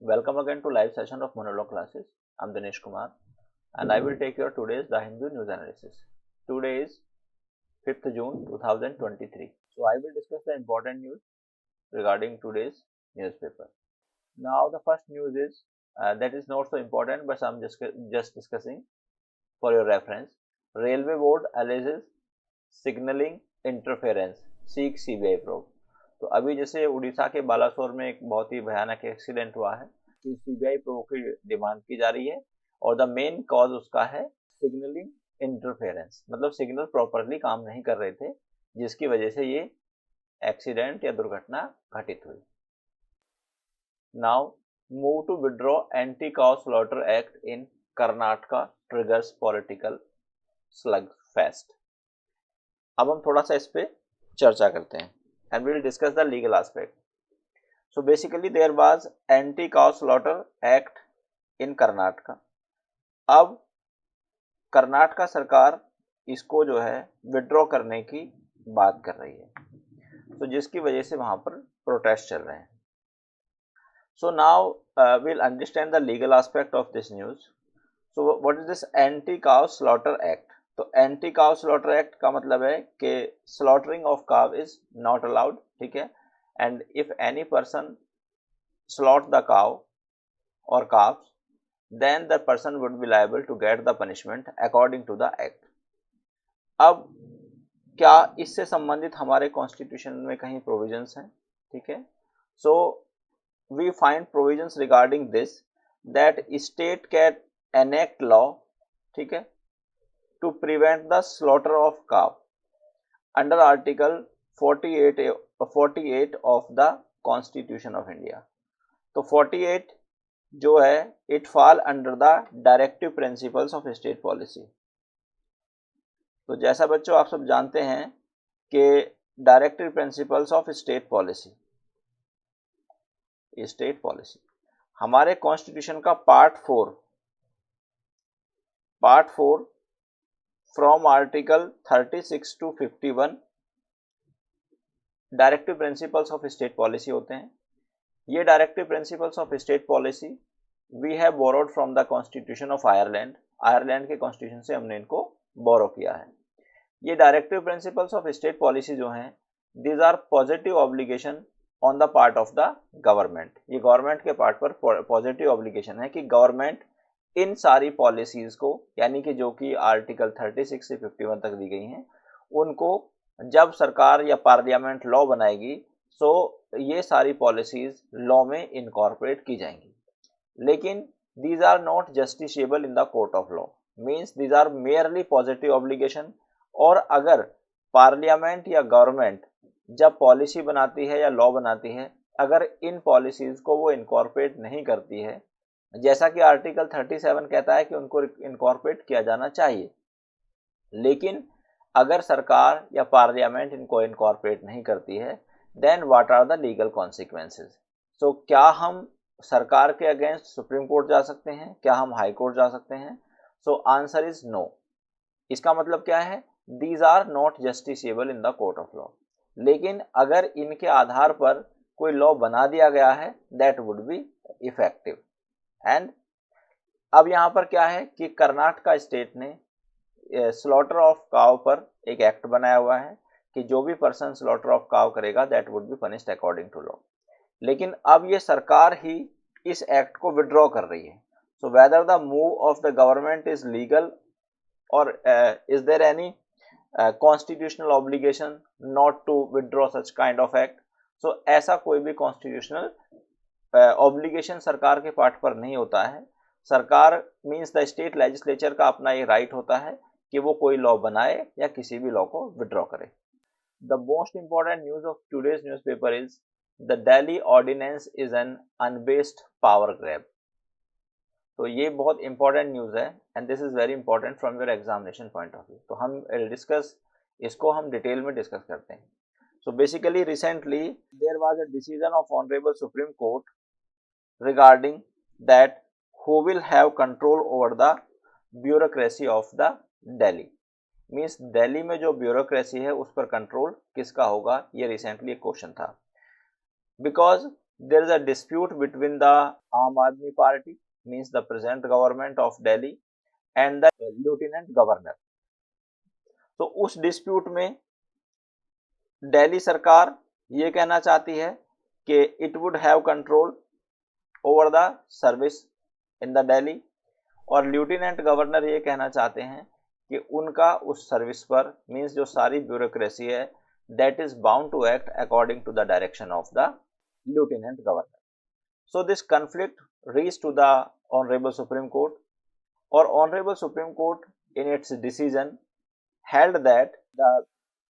Welcome again to live session of monologue classes. I'm Dinesh Kumar and I will take your today's The Hindu news analysis. Today is 5th June 2023. So I will discuss the important news regarding today's newspaper. Now the first news is that is not so important but I'm just discussing for your reference. Railway board alleges signaling interference, seek CBI probe. तो अभी जैसे उड़ीसा के बालासोर में एक बहुत ही भयानक accident हुआ है कि सीबीआई प्रोब की डिमांड की जा रही है और द मेन कॉज उसका है सिग्नलिंग इंटरफेरेंस, मतलब सिग्नल प्रॉपरली काम नहीं कर रहे थे जिसकी वजह से ये एक्सीडेंट या दुर्घटना घटित हुई. Now move to withdraw anti cow slaughter act in Karnataka triggers political slugfest. अब हम थोड़ा सा इस पे चर्चा करते हैं and we will discuss the legal aspect. So basically there was anti-cow slaughter act in Karnataka. अब कर्नाटका सरकार इसको जो है विड्रॉ करने की बात कर रही है, तो जिसकी वजह से वहां पर प्रोटेस्ट चल रहे हैं. So now we'll understand the legal aspect of this news. So what is this anti-cow slaughter act? तो एंटी काउ स्लॉटर एक्ट का मतलब है कि slaughtering of cow is not allowed, ठीक है, and if any person slaughter the cow और cows then the person would be liable to get the punishment according to the act. अब क्या इससे संबंधित हमारे कॉन्स्टिट्यूशन में कहीं प्रोविजंस हैं? ठीक है, so we find provisions regarding this that state can enact law, ठीक है, to prevent the slaughter of cow under article 48 of the constitution of India. तो 48 जो है it fall under the directive principles of state policy. तो जैसा बच्चों आप सब जानते हैं कि directive principles of state policy हमारे कॉन्स्टिट्यूशन का part 4 from article 36 to 51 directive principles of state policy होते हैं. ये directive principles of state policy we have borrowed from the constitution of Ireland के कॉन्स्टिट्यूशन से हमने इनको बोरो किया है. ये directive principles of state policy जो हैं these are positive obligation on the part of the government. ये गवर्नमेंट के पार्ट पर पॉजिटिव ऑब्लिगेशन है कि गवर्नमेंट इन सारी पॉलिसीज को, यानी कि जो कि आर्टिकल 36 से 51 तक दी गई हैं, उनको जब सरकार या पार्लियामेंट लॉ बनाएगी सो ये सारी पॉलिसीज लॉ में इनकॉर्पोरेट की जाएंगी. लेकिन these are not justiciable in the court of law, means these are merely positive obligation. और अगर पार्लियामेंट या गवर्नमेंट जब पॉलिसी बनाती है या लॉ बनाती है, अगर इन पॉलिसीज को वो इनकॉर्पोरेट नहीं करती है, जैसा कि आर्टिकल 37 कहता है कि उनको इनकॉर्पोरेट किया जाना चाहिए, लेकिन अगर सरकार या पार्लियामेंट इनको इनकॉर्पोरेट नहीं करती है, then what are the legal consequences. So क्या हम सरकार के अगेंस्ट सुप्रीम कोर्ट जा सकते हैं? क्या हम हाई कोर्ट जा सकते हैं? So answer is no. इसका मतलब क्या है? These are not justiciable in the court of law. लेकिन अगर इनके आधार पर कोई लॉ बना दिया गया है that would be effective. And अब यहां पर क्या है कि कर्नाटका स्टेट ने स्लॉटर ऑफ काव पर एक एक्ट बनाया हुआ है कि जो भी पर्सन स्लॉटर ऑफ काव करेगा that would be punished according to law. लेकिन अब ये सरकार ही इस एक्ट को विड्रॉ कर रही है. So whether the move of the government is legal और is there any constitutional obligation not to withdraw such kind of act. So ऐसा कोई भी कॉन्स्टिट्यूशनल ऑब्लिगेशन सरकार के पार्ट पर नहीं होता है. सरकार मींस द स्टेट लेजिस्लेचर का अपना ये राइट होता है कि वो कोई लॉ बनाए या किसी भी लॉ को विड्रॉ करे. The most important news of today's newspaper is the Delhi ordinance is an unabashed power grab. तो ये बहुत इंपॉर्टेंट न्यूज है and this is very important from your examination point of view. तो हम इसको हम डिटेल में डिस्कस करते हैं. So basically recently there was a decision of Honorable Supreme Court regarding that who will have control over the bureaucracy of the Delhi. Means Delhi में जो bureaucracy है उस पर कंट्रोल किसका होगा, ये रिसेंटली एक क्वेश्चन था. Because there is a dispute between the Aam Aadmi Party, means the present government of Delhi, and the lieutenant governor. तो उस डिस्प्यूट में दिल्ली सरकार ये कहना चाहती है कि it would have control over the service in the Delhi, और लेफ्टिनेंट गवर्नर ये कहना चाहते हैं कि उनका उस सर्विस पर, मींस जो सारी ब्यूरोक्रेसी है, that is bound to act according to the direction of the lieutenant governor. So this conflict reach to the honourable supreme court, और honourable supreme court in its decision held that the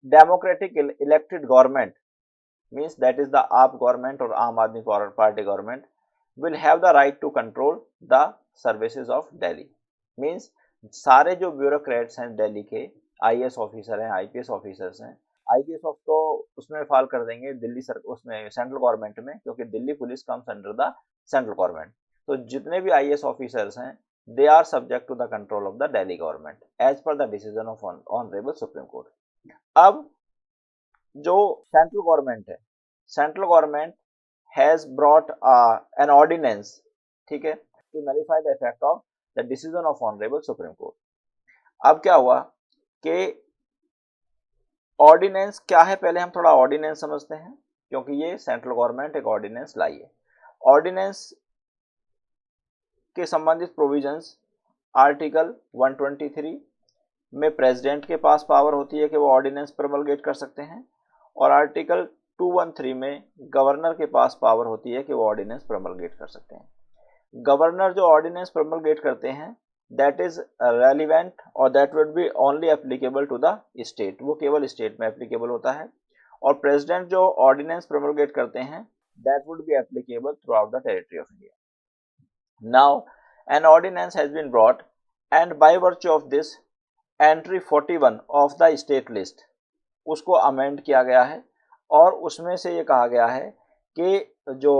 democratic elected government, means that is the AAP government or Aam Aadmi Party government, will have the right to control the services of Delhi. means सारे जो bureaucrats हैं दिल्ली के, IAS officer हैं, IPS officers हैं, IPS of तो उसमें fall कर देंगे दिल्ली उसमें सेंट्रल गवर्नमेंट में, क्योंकि Delhi police comes under the central government. तो जितने भी IAS ऑफिसर्स हैं, they are subject to the control of the Delhi government as per the decision of Honorable Supreme Court. अब जो सेंट्रल गवर्नमेंट है, central government has brought an ordinance, ठीक है, to nullify the effect of the decision of honourable supreme Court. अब क्या हुआ कि ordinance क्या है, पहले हम थोड़ा ऑर्डिनेंस समझते हैं, क्योंकि ये सेंट्रल गवर्नमेंट एक ऑर्डिनेंस लाई है. ऑर्डिनेंस के संबंधित प्रोविजंस आर्टिकल 123 में प्रेसिडेंट के पास पावर होती है कि वो ऑर्डिनेंस प्रमलगेट कर सकते हैं, और आर्टिकल 213 में गवर्नर के पास पावर होती है कि वो ऑर्डिनेंस प्रमलगेट कर सकते हैं. गवर्नर जो ऑर्डिनेंस प्रमलगेट करते हैं, दैट इज रेलिवेंट और that would be only applicable to the state, वो केवल स्टेट में एप्लीकेबल होता है. और प्रेसिडेंट जो ऑर्डिनेंस प्रमलगेट करते हैं, that would be applicable through out the territory of India. Now an ordinance has been brought, and by virtue of this entry 41 of the state list उसको amend किया गया है, और उसमें से ये कहा गया है कि जो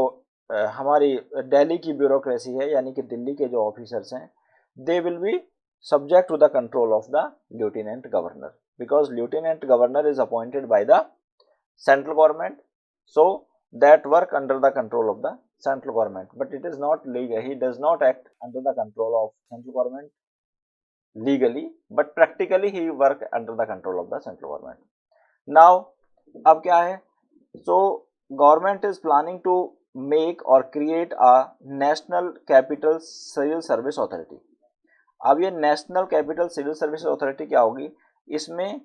हमारी दिल्ली की ब्यूरोक्रेसी है, यानी कि दिल्ली के जो ऑफिसर्स हैं, they will be subject to the control of the lieutenant governor, because lieutenant governor is appointed by the central government, so that work under the control of the central government, but it is not legal. He does not act under the control of central government legally, but practically he work under the control of the central government. Now अब क्या है, so government is planning to make or create a national capital civil service authority. अब ये national capital civil service authority क्या होगी, इसमें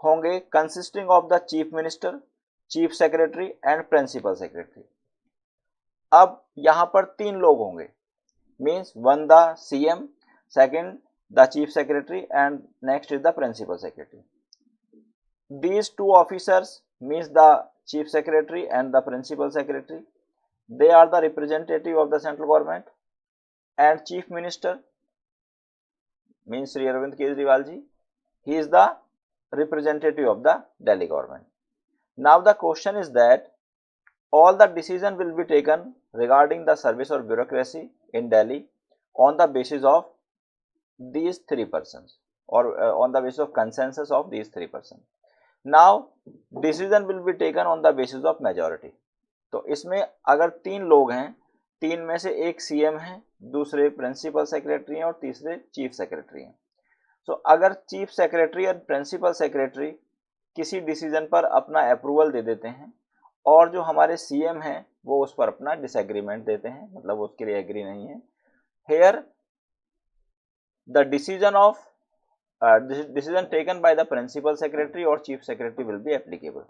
होंगे consisting of the chief minister, chief secretary and principal secretary. अब यहां पर 3 लोग होंगे, means 1 the CM, second the chief secretary, and next is the principal secretary. These 2 officers, means the chief secretary and the principal secretary, they are the representative of the central government, and chief minister, means Sri Arvind Kejriwal ji, he is the representative of the Delhi government. Now the question is that all the decision will be taken regarding the service or bureaucracy in Delhi on the basis of these 3 persons, or on the basis of consensus of these 3 persons. Now decision will be taken on the basis of majority. तो इसमें अगर 3 लोग हैं, 3 में से एक CM है, दूसरे प्रिंसिपल सेक्रेटरी हैं और तीसरे चीफ सेक्रेटरी हैं. तो अगर चीफ सेक्रेटरी और प्रिंसिपल सेक्रेटरी किसी डिसीजन पर अपना अप्रूवल दे देते हैं, और जो हमारे सीएम हैं वो उस पर अपना डिसएग्रीमेंट देते हैं, मतलब उसके लिए एग्री नहीं है, here the decision taken by the principal secretary और chief secretary will be applicable.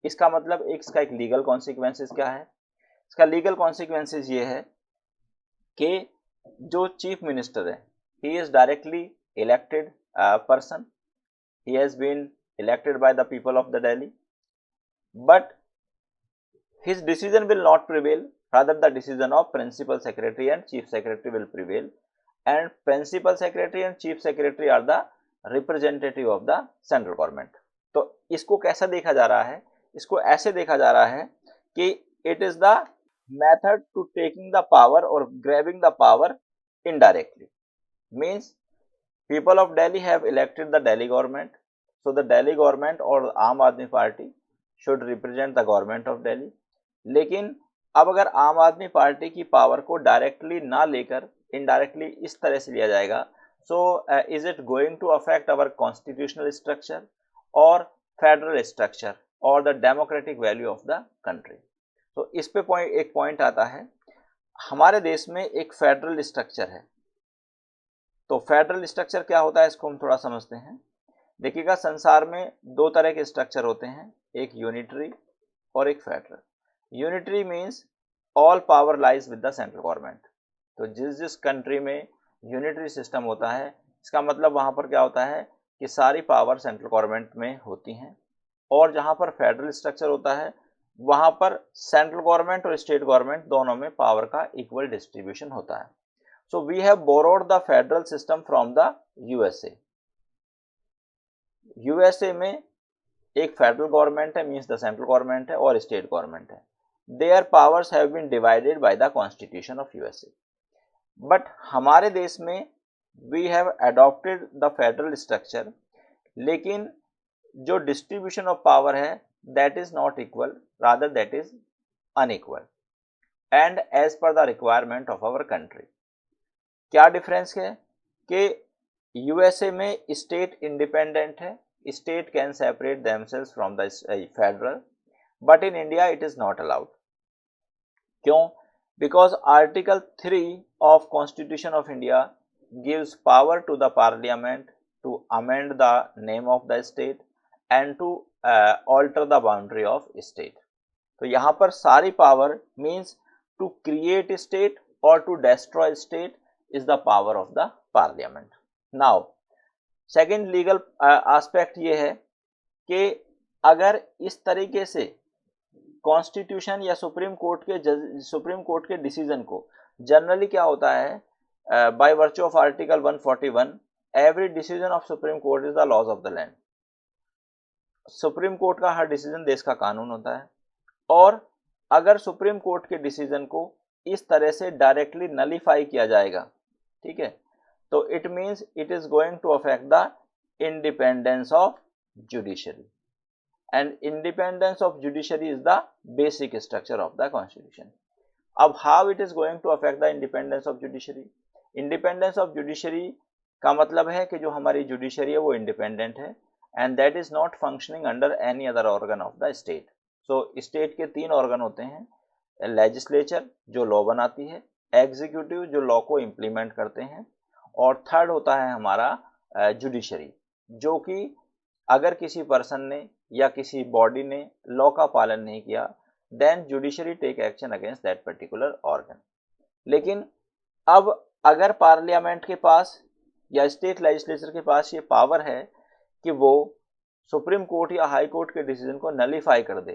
इसका मतलब इसका एक लीगल कॉन्सिक्वेंसेस क्या है, इसका लीगल कॉन्सिक्वेंसेस ये है कि जो चीफ मिनिस्टर है, he is directly elected person, he has been elected by the people of the Delhi, but his decision will not prevail, rather the decision of principal secretary and chief secretary will prevail, and principal secretary and chief secretary are the representative of the central government. तो इसको कैसा देखा जा रहा है, इसको ऐसे देखा जा रहा है कि it is the method to taking the power or grabbing the power indirectly, means people of Delhi have elected the Delhi government. So the Delhi government or Aam Aadmi Party should represent the government of Delhi. लेकिन अब अगर आम आदमी party की power को directly ना लेकर indirectly इस तरह से लिया जाएगा, so is it going to affect our constitutional structure और फेडरल स्ट्रक्चर और the democratic value of the country. तो इस पे एक पॉइंट आता है, हमारे देश में एक फेडरल स्ट्रक्चर है। तो फेडरल स्ट्रक्चर क्या होता है इसको हम थोड़ा समझते हैं। देखिएगा, संसार में दो तरह के स्ट्रक्चर होते हैं, एक यूनिटरी और एक federal. Unitary means all power lies with the central government. तो जिस जिस कंट्री में यूनिटरी सिस्टम होता है, इसका मतलब वहाँ पर क्या होता है कि सारी पावर सेंट्रल गवर्नमेंट में होती हैं, और जहाँ पर फेडरल स्ट्रक्चर होता है वहाँ पर सेंट्रल गवर्नमेंट और स्टेट गवर्नमेंट दोनों में पावर का इक्वल डिस्ट्रीब्यूशन होता है। So we have borrowed the federal system from the USA. USA में एक फेडरल गवर्नमेंट है, मीन्स द सेंट्रल गवर्नमेंट है, और स्टेट गवर्नमेंट है। Their powers have been divided by the constitution of USA. But हमारे देश में we have adopted the federal structure, लेकिन जो डिस्ट्रीब्यूशन ऑफ पावर है that is not equal, rather that is unequal and as per the requirement of our country. क्या difference है कि USA में स्टेट इंडिपेंडेंट है, state can separate themselves from the federal, but in India it is not allowed. क्यों? Because article 3 of constitution of India gives power to the parliament to amend the name of the state and to alter the boundary of state। तो यहाँ पर सारी power means to create state or to destroy state is the power of the parliament। Now second legal aspect ये है कि अगर इस तरीके से कॉन्स्टिट्यूशन या सुप्रीम कोर्ट के डिसीजन को, जनरली क्या होता है by virtue of article 141 every decision of Supreme Court is the laws of the land। Supreme court का हर डिसीजन देश का कानून होता है, और अगर सुप्रीम कोर्ट के डिसीजन को इस तरह से डायरेक्टली नलीफाई किया जाएगा, ठीक है, तो it means it is going to affect the independence of judiciary, and independence of judiciary is the basic structure of the constitution. अब how it is going to affect the independence of judiciary? Independence of judiciary का मतलब है कि जो हमारी judiciary है वो independent है and that is not functioning under any other organ of the state. So state के 3 ऑर्गन होते हैं, लेजिस्लेचर जो लॉ बनाती है, एग्जीक्यूटिव जो लॉ को इम्प्लीमेंट करते हैं, और थर्ड होता है हमारा जुडिशरी, जो कि अगर किसी पर्सन ने या किसी बॉडी ने लॉ का पालन नहीं किया then judiciary take action against that particular organ. लेकिन अब अगर पार्लियामेंट के पास या स्टेट लेजिस्लेचर के पास ये पावर है कि वो सुप्रीम कोर्ट या हाई कोर्ट के डिसीजन को नलीफाई कर दे,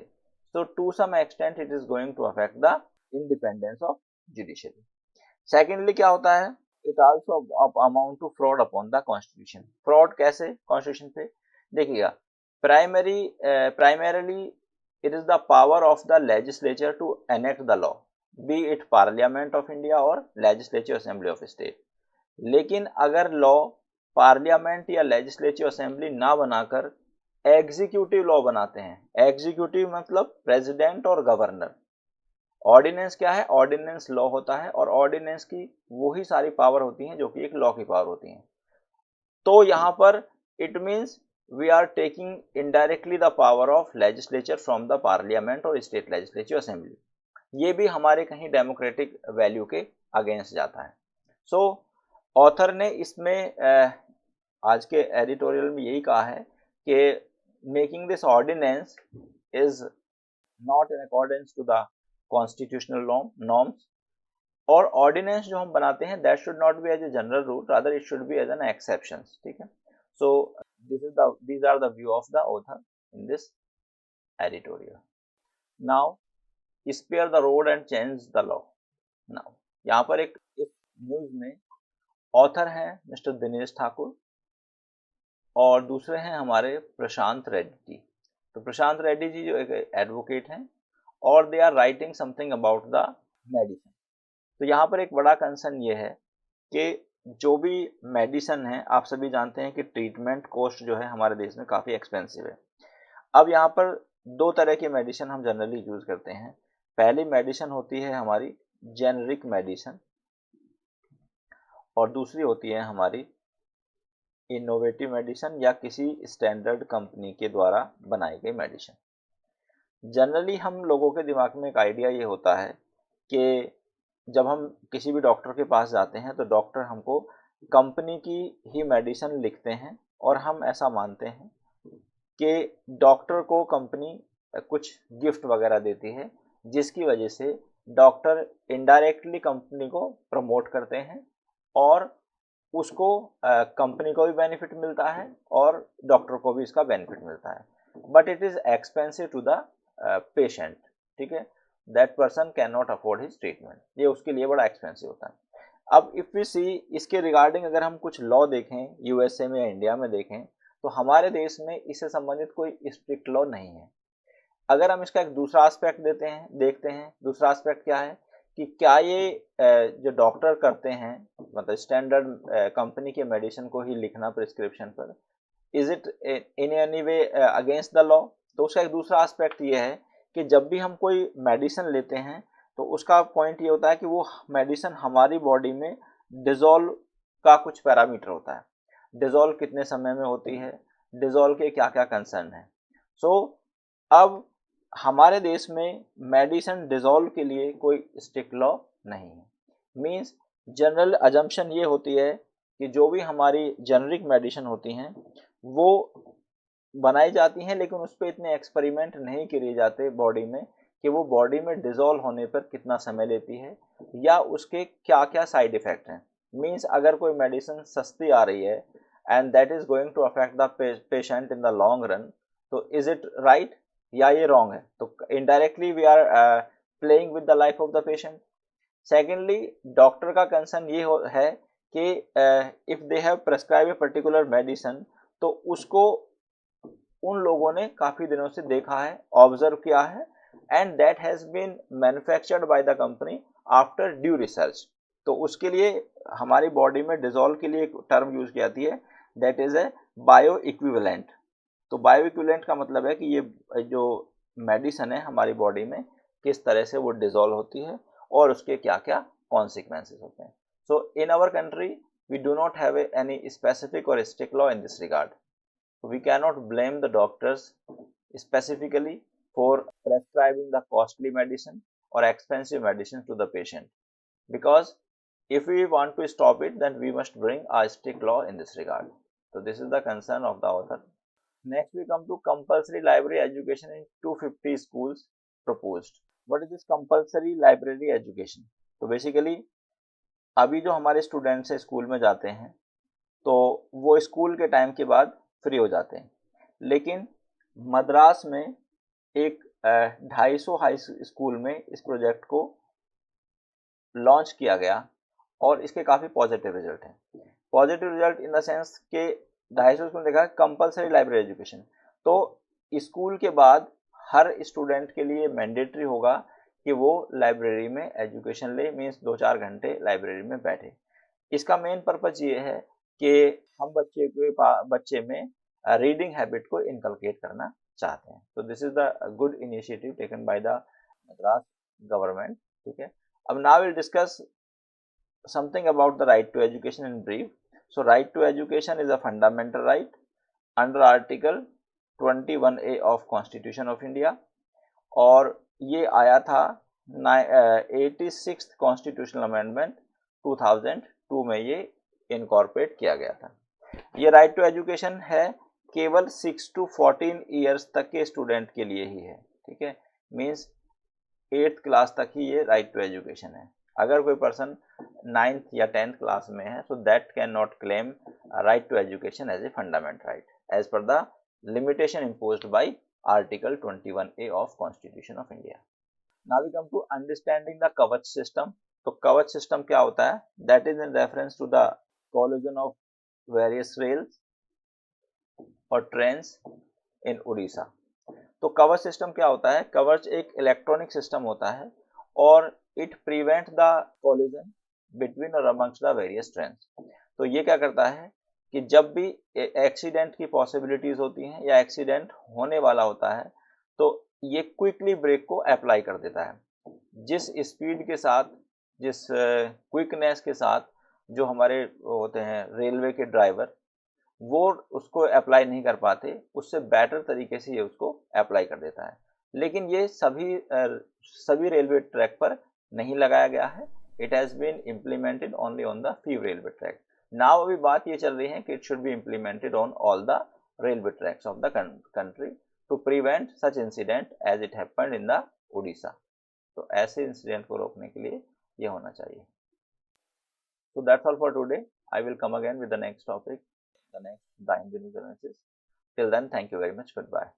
तो to some extent it is going to affect the independence of judiciary. Secondly क्या होता है, it also amount to fraud upon the constitution. Fraud कैसे कॉन्स्टिट्यूशन पे? देखिएगा, primarily it is the power of the legislature to enact the law, be it parliament of India और legislative assembly of state. लेकिन अगर law parliament या legislative assembly ना बनाकर executive law बनाते हैं, एग्जीक्यूटिव मतलब प्रेसिडेंट और गवर्नर, ऑर्डिनेंस क्या है, ऑर्डिनेंस लॉ होता है, और ऑर्डिनेंस की वही सारी पावर होती हैं जो कि एक लॉ की पावर होती हैं। तो यहाँ पर it means we are taking indirectly the power of legislature from the parliament और स्टेट लेजिस्लेटिव असेंबली। ये भी हमारे कहीं डेमोक्रेटिक वैल्यू के अगेंस्ट जाता है। सो ऑथर ने इसमें आज के एडिटोरियल में यही कहा है कि making this ordinance is not in accordance to the constitutional norms, और ऑर्डिनेंस जो हम बनाते हैं that should not be as a general rule, rather it should be as an exception. ठीक है, सो these are the view of the author in this editorial. Now spare the road and change the law। now यहाँ पर एक news में author हैं mister Dinesh Thakur और दूसरे हैं हमारे प्रशांत रेड्डी। तो प्रशांत रेड्डी जी जो एक एडवोकेट हैं और they are writing something about the medicine. तो यहाँ पर एक बड़ा कंसर्न ये है कि जो भी मेडिसिन है, आप सभी जानते हैं कि ट्रीटमेंट कॉस्ट जो है हमारे देश में काफ़ी एक्सपेंसिव है। अब यहाँ पर 2 तरह के मेडिसिन हम जनरली यूज़ करते हैं। पहली मेडिसिन होती है हमारी जेनरिक मेडिसिन और दूसरी होती है हमारी इनोवेटिव मेडिसिन या किसी स्टैंडर्ड कंपनी के द्वारा बनाई गई मेडिसिन। जनरली हम लोगों के दिमाग में एक आइडिया ये होता है कि जब हम किसी भी डॉक्टर के पास जाते हैं तो डॉक्टर हमको कंपनी की ही मेडिसिन लिखते हैं और हम ऐसा मानते हैं कि डॉक्टर को कंपनी कुछ गिफ्ट वगैरह देती है, जिसकी वजह से डॉक्टर इनडायरेक्टली कंपनी को प्रमोट करते हैं और उसको कंपनी को भी बेनिफिट मिलता है और डॉक्टर को भी इसका बेनिफिट मिलता है, but it is expensive to the patient. ठीक है, that person can not afford his treatment, ये उसके लिए बड़ा एक्सपेंसिव होता है। अब इफ वी सी इसके रिगार्डिंग अगर हम कुछ लॉ देखें यूएसए में या इंडिया में देखें तो हमारे देश में इससे संबंधित कोई स्ट्रिक्ट लॉ नहीं है। अगर हम इसका एक दूसरा एस्पेक्ट देखते हैं, दूसरा एस्पेक्ट क्या है कि क्या ये जो डॉक्टर करते हैं मतलब स्टैंडर्ड कंपनी के मेडिसिन को ही लिखना प्रिस्क्रिप्शन पर, is it in any way against the law. तो उसका एक दूसरा एस्पेक्ट ये है कि जब भी हम कोई मेडिसिन लेते हैं तो उसका पॉइंट ये होता है कि वो मेडिसिन हमारी बॉडी में डिजोल्व का कुछ पैरामीटर होता है, डिजोल्व कितने समय में होती है, डिजोल्व के क्या क्या कंसर्न है। सो अब हमारे देश में मेडिसिन डिजोल्व के लिए कोई स्ट्रिक्ट लॉ नहीं है। मींस जनरल अजम्पशन ये होती है कि जो भी हमारी जेनरिक मेडिसिन होती हैं वो बनाई जाती हैं, लेकिन उस पर इतने एक्सपेरिमेंट नहीं किए जाते बॉडी में कि वो बॉडी में डिजोल्व होने पर कितना समय लेती है या उसके क्या क्या साइड इफेक्ट हैं। मींस अगर कोई मेडिसिन सस्ती आ रही है and that is going to affect the patient in the long run, तो इज इट राइट या ये रॉन्ग है। तो indirectly we are playing with the life of the patient. Secondly doctor का कंसर्न ये है कि if they have prescribe a particular medicine तो उसको उन लोगों ने काफी दिनों से देखा है, ऑब्जर्व किया है and that has been manufactured by the company after due research. तो उसके लिए हमारी बॉडी में डिजोल्व के लिए एक टर्म यूज की जाती है, that is a bio equivalent. तो बायो इक्विवेलेंट का मतलब है कि ये जो मेडिसिन है हमारी बॉडी में किस तरह से वो डिजोल्व होती है और उसके क्या क्या कॉन्सिक्वेंसेस होते हैं। So in our country we do not have any specific और strict law in this regard. We cannot blame the doctors specifically for prescribing the costly medicine or expensive medicine to the patient, because if we want to stop it then we must bring a strict law in this regard. So this is the concern of the author. Next we come to compulsory library education in 250 schools proposed. What is this compulsory library education? तो basically अभी जो हमारे students है school में जाते हैं तो वो स्कूल के टाइम के बाद फ्री हो जाते हैं, लेकिन मद्रास में एक 250 हाई स्कूल में इस प्रोजेक्ट को लॉन्च किया गया और इसके काफ़ी पॉजिटिव रिजल्ट हैं। Positive result in the sense के 250 स्कूल में देखा कंपलसरी लाइब्रेरी एजुकेशन, तो स्कूल के बाद हर स्टूडेंट के लिए मैंडेटरी होगा कि वो लाइब्रेरी में एजुकेशन ले, मीन्स 2-4 घंटे लाइब्रेरी में बैठे। इसका मेन पर्पज ये है कि हम बच्चे में रीडिंग हैबिट को इनकलकेट करना चाहते हैं। तो this is the good initiative taken by the Madras government. ठीक है, अब now will discuss something about the right to education in brief. So right to education is a fundamental right under article 21A of constitution of India, और ये आया था 86th constitutional amendment 2002 में ये incorporate किया गया था। ये राइट टू एजुकेशन है केवल 6 to 14 ईयर्स तक के स्टूडेंट के लिए ही है। ठीक है, मींस 8th क्लास तक ही ये राइट टू एजुकेशन है। अगर कोई पर्सन 9th या 10th क्लास में है so that can not claim right to education as a fundamental right as per the limitation imposed by article 21A of constitution of India. Now we come to understanding the Kavach system. तो Kavach system क्या होता है? That is in reference to the collision of various rails और trains in Orissa. तो Kavach system क्या होता है? कवच एक इलेक्ट्रॉनिक सिस्टम होता है और it prevent the collision between और अमंग्स्ट द वेरियस ट्रेन्स। तो ये क्या करता है कि जब भी एक्सीडेंट की पॉसिबिलिटीज होती हैं या एक्सीडेंट होने वाला होता है तो ये क्विकली ब्रेक को अप्लाई कर देता है। जिस स्पीड के साथ, जिस क्विकनेस के साथ जो हमारे होते हैं रेलवे के ड्राइवर, वो उसको अप्लाई नहीं कर पाते, उससे बेटर तरीके से ये उसको अप्लाई कर देता है। लेकिन ये सभी रेलवे ट्रैक पर नहीं लगाया गया है। It has been implemented only on the few railway track. Now अभी बात ये चल रही है कि it should be implemented on all the railway tracks of the country to prevent such incident as it happened in the Orissa. तो ऐसे incident को रोकने के लिए ये होना चाहिए। So that's all for today. I will come again with the next topic, the next, the engine analysis. Till then, thank you very much. Goodbye.